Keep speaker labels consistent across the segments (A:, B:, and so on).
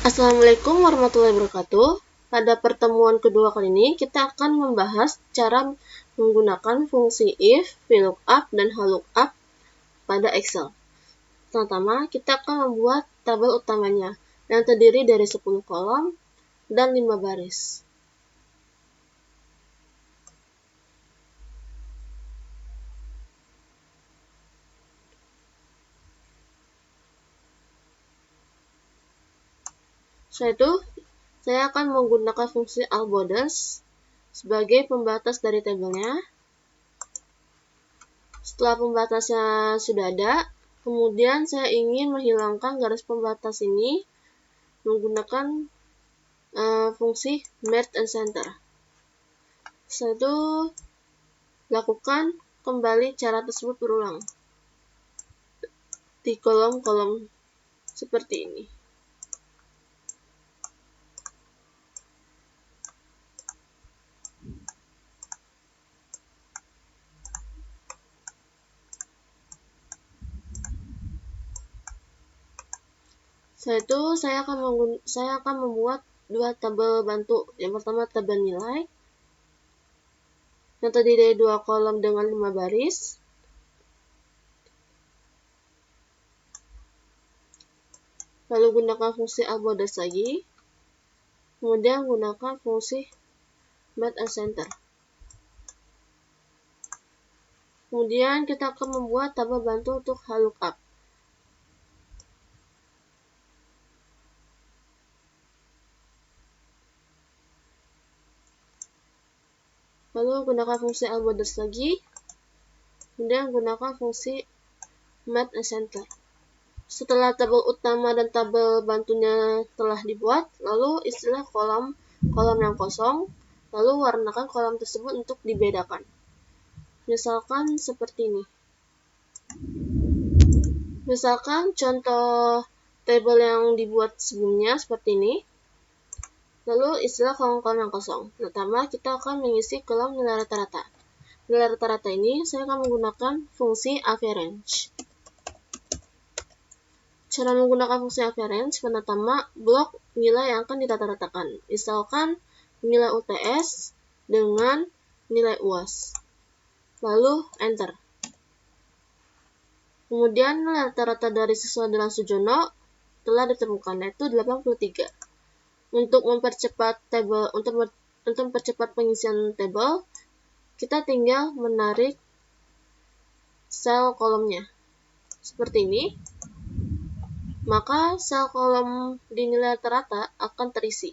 A: Assalamualaikum warahmatullahi wabarakatuh. Pada pertemuan kedua kali ini, kita akan membahas cara menggunakan fungsi if, VLOOKUP, dan HLOOKUP pada Excel. Pertama, kita akan membuat tabel utamanya yang terdiri dari 10 kolom dan 5 baris. Setelah itu, saya akan menggunakan fungsi ALLBorders sebagai pembatas dari tabelnya. Setelah pembatasnya sudah ada, kemudian saya ingin menghilangkan garis pembatas ini menggunakan fungsi Merge and Center. Setelah itu, lakukan kembali cara tersebut berulang di kolom-kolom seperti ini. Setelah itu, saya akan membuat dua tabel bantu. Yang pertama, tabel nilai yang terdiri dari 2 kolom dengan 5 baris. Lalu gunakan fungsi ALLBorders lagi. Kemudian gunakan fungsi Merge and Center. Kemudian kita akan membuat tabel bantu untuk HLOOKUP. Lalu gunakan fungsi ALLBorders lagi. Kemudian gunakan fungsi Merge and Center. Setelah tabel utama dan tabel bantunya telah dibuat, lalu isilah kolom yang kosong, lalu warnakan kolom tersebut untuk dibedakan. Misalkan seperti ini. Misalkan contoh tabel yang dibuat sebelumnya seperti ini. Lalu isilah kolom-kolom yang kosong. Pertama, kita akan mengisi kolom nilai rata-rata. Nilai rata-rata ini saya akan menggunakan fungsi average. Cara menggunakan fungsi average, pertama, blok nilai yang akan dirata-ratakan. Misalkan nilai UTS dengan nilai UAS. Lalu enter. Kemudian nilai rata-rata dari siswa dengan Sujono telah ditemukan, yaitu 83. Untuk mempercepat pengisian tabel, kita tinggal menarik sel kolomnya seperti ini. Maka sel kolom di nilai rata-rata akan terisi.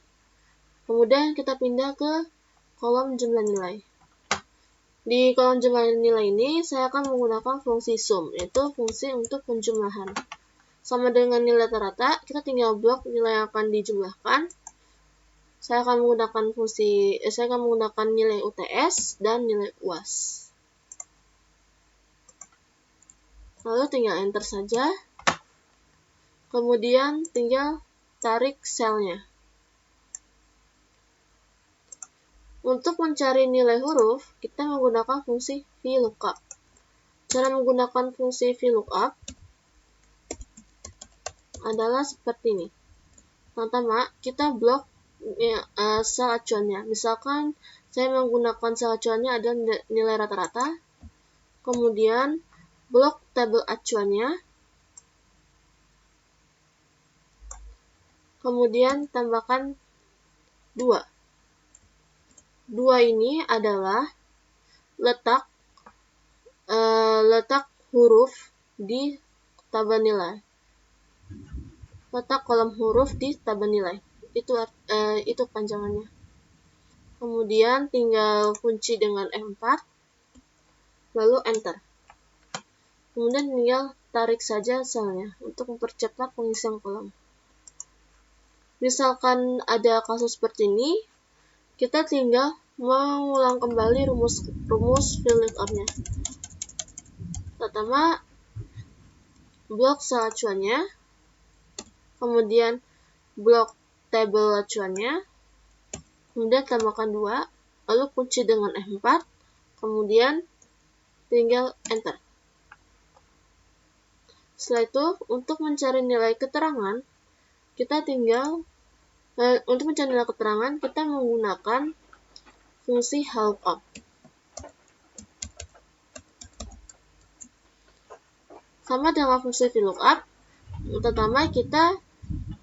A: Kemudian kita pindah ke kolom jumlah nilai. Di kolom jumlah nilai ini, saya akan menggunakan fungsi sum, yaitu fungsi untuk penjumlahan. Sama dengan nilai rata-rata, kita tinggal blok nilai yang akan dijumlahkan. Saya akan menggunakan nilai UTS dan nilai UAS. Lalu tinggal enter saja. Kemudian tinggal tarik selnya. Untuk mencari nilai huruf, kita menggunakan fungsi VLOOKUP. Cara menggunakan fungsi VLOOKUP adalah seperti ini. Pertama, kita blok sel acuannya. Misalkan saya menggunakan sel acuannya adalah nilai rata-rata. Kemudian blok tabel acuannya. Kemudian tambahkan 2. 2 ini adalah letak huruf di tabel nilai. Letak kolom huruf di tabel nilai. Itu panjangannya. Kemudian tinggal kunci dengan F4. Lalu enter. Kemudian tinggal tarik saja selnya untuk mempercepat pengisian kolom. Misalkan ada kasus seperti ini, kita tinggal mengulang kembali rumus VLOOKUP-nya. Pertama, blok sel acuannya, kemudian blok tabel acuannya, kemudian tambahkan 2, lalu kunci dengan F4, kemudian tinggal enter. Setelah itu, untuk mencari nilai keterangan, kita tinggal Untuk mencari nilai keterangan, kita menggunakan fungsi lookup. Sama dengan fungsi VLOOKUP, pertama kita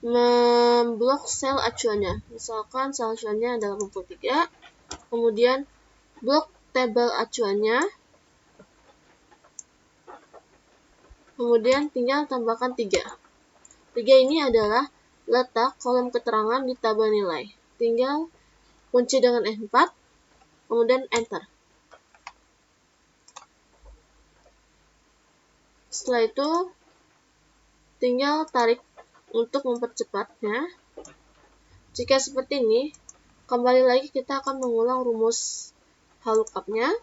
A: memblok sel acuannya. Misalkan sel acuannya adalah 83, kemudian blok tabel acuannya, kemudian tinggal tambahkan 3. 3 ini adalah letak kolom keterangan di tabel nilai. Tinggal kunci dengan F4, kemudian Enter. Setelah itu, tinggal tarik untuk mempercepatnya. Jika seperti ini, kembali lagi kita akan mengulang rumus lookup-nya.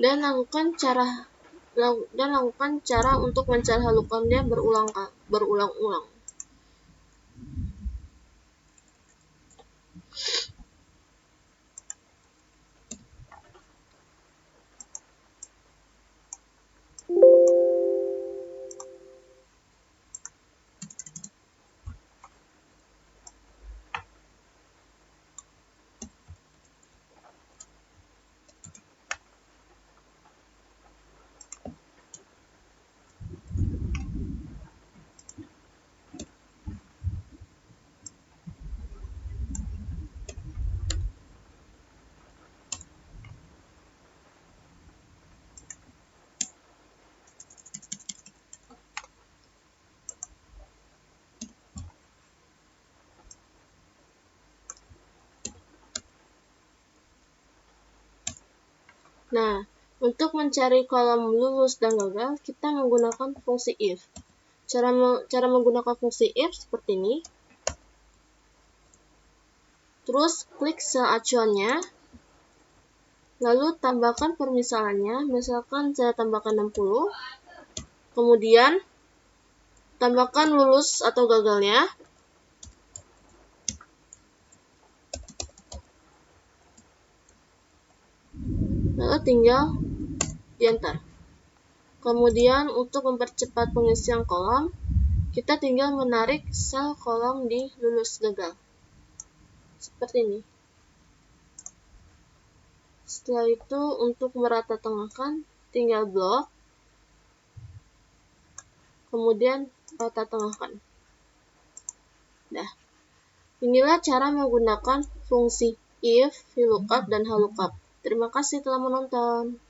A: Dan lakukan cara untuk mencari lookup-nya berulang-ulang. Nah, untuk mencari kolom lulus dan gagal, kita menggunakan fungsi if. Cara menggunakan fungsi if seperti ini. Terus klik sel acuannya, lalu tambahkan permisalannya, misalkan saya tambahkan 60, kemudian tambahkan lulus atau gagalnya, lalu tinggal di enter. Kemudian untuk mempercepat pengisian kolom, kita tinggal menarik sel kolom di lulus gagal. Seperti ini. Setelah itu untuk merata tengahkan, tinggal blok, kemudian rata tengahkan. Nah, inilah cara menggunakan fungsi if, VLOOKUP, dan lookup. Terima kasih telah menonton.